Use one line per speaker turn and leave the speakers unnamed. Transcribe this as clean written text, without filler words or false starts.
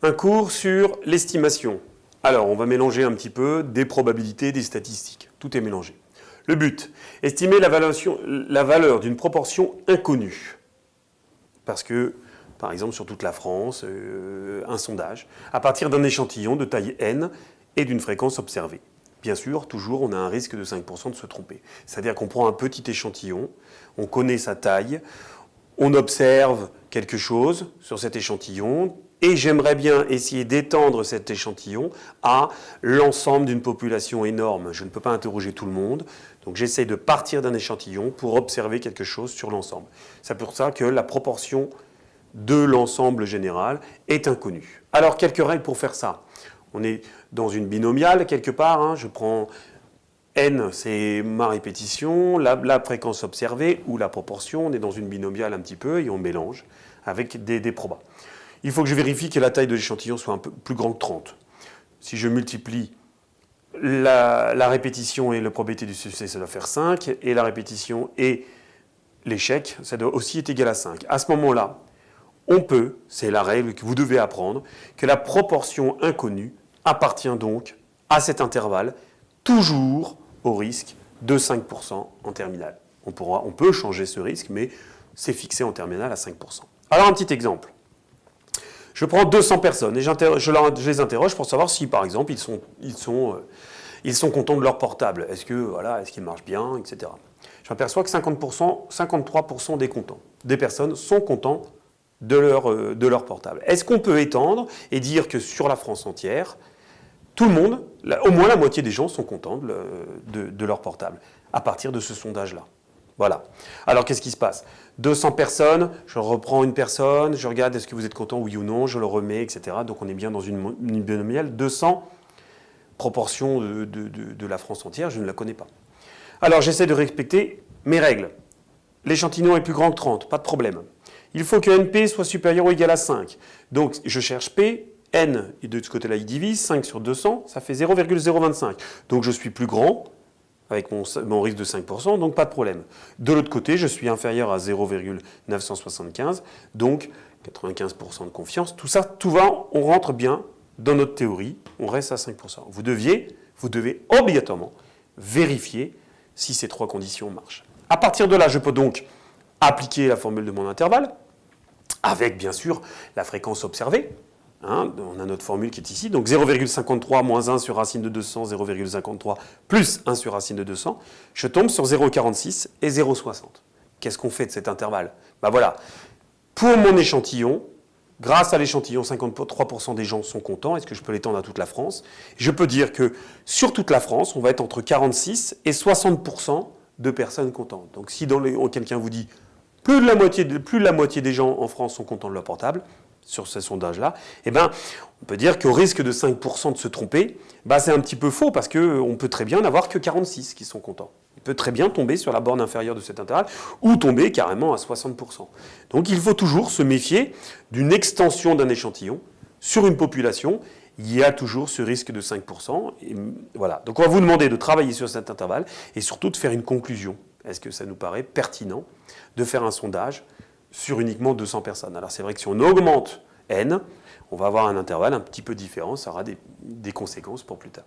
Un cours sur l'estimation. Alors, on va mélanger un petit peu des probabilités, des statistiques. Tout est mélangé. Le but, estimer la valeur d'une proportion inconnue. Parce que, par exemple, sur toute la France, un sondage, à partir d'un échantillon de taille n et d'une fréquence observée. Bien sûr, toujours, on a un risque de 5% de se tromper. C'est-à-dire qu'on prend un petit échantillon, on connaît sa taille, on observe quelque chose sur cet échantillon, et j'aimerais bien essayer d'étendre cet échantillon à l'ensemble d'une population énorme. Je ne peux pas interroger tout le monde, donc j'essaye de partir d'un échantillon pour observer quelque chose sur l'ensemble. C'est pour ça que la proportion de l'ensemble général est inconnue. Alors, quelques règles pour faire ça. On est dans une binomiale quelque part, hein. Je prends n, c'est ma répétition, la fréquence observée ou la proportion. On est dans une binomiale un petit peu et on mélange avec des probas. Il faut que je vérifie que la taille de l'échantillon soit un peu plus grande que 30. Si je multiplie la répétition et la probabilité du succès, ça doit faire 5, et la répétition et l'échec, ça doit aussi être égal à 5. À ce moment-là, on peut, c'est la règle que vous devez apprendre, que la proportion inconnue appartient donc à cet intervalle, toujours au risque de 5% en terminale. On peut changer ce risque, mais c'est fixé en terminale à 5%. Alors un petit exemple. Je prends 200 personnes et je les interroge pour savoir si, par exemple, ils sont contents de leur portable. Est-ce qu'il marche bien, etc. Je m'aperçois que 53% des personnes sont contents de leur portable. Est-ce qu'on peut étendre et dire que sur la France entière, tout le monde, au moins la moitié des gens sont contents de leur portable, à partir de ce sondage-là? Voilà. Alors, qu'est-ce qui se passe? 200 personnes, je reprends une personne, je regarde est-ce que vous êtes content, oui ou non, je le remets, etc. Donc, on est bien dans une binomiale. 200, proportion de la France entière, je ne la connais pas. Alors, j'essaie de respecter mes règles. L'échantillon est plus grand que 30, pas de problème. Il faut que NP soit supérieur ou égal à 5. Donc, je cherche P, N, et de ce côté-là, il divise, 5 sur 200, ça fait 0,025. Donc, je suis plus grand, avec mon risque de 5%, donc pas de problème. De l'autre côté, je suis inférieur à 0,975, donc 95% de confiance. Tout ça, on rentre bien dans notre théorie, on reste à 5%. Vous devez obligatoirement vérifier si ces trois conditions marchent. À partir de là, je peux donc appliquer la formule de mon intervalle, avec bien sûr la fréquence observée. Hein, on a notre formule qui est ici, donc 0,53 moins 1 sur racine de 200, 0,53 plus 1 sur racine de 200, je tombe sur 0,46 et 0,60. Qu'est-ce qu'on fait de cet intervalle? Ben voilà, pour mon échantillon, grâce à l'échantillon, 53% des gens sont contents. Est-ce que je peux l'étendre à toute la France? Je peux dire que sur toute la France, on va être entre 46 et 60% de personnes contentes. Donc si quelqu'un vous dit plus de la moitié des gens en France sont contents de leur portable, sur ce sondage-là, eh ben, on peut dire qu'au risque de 5% de se tromper, c'est un petit peu faux parce qu'on peut très bien n'avoir que 46 qui sont contents. Il peut très bien tomber sur la borne inférieure de cet intervalle ou tomber carrément à 60%. Donc il faut toujours se méfier d'une extension d'un échantillon sur une population. Il y a toujours ce risque de 5%. Et voilà. Donc on va vous demander de travailler sur cet intervalle et surtout de faire une conclusion. Est-ce que ça nous paraît pertinent de faire un sondage sur uniquement 200 personnes? Alors c'est vrai que si on augmente n, on va avoir un intervalle un petit peu différent, ça aura des conséquences pour plus tard.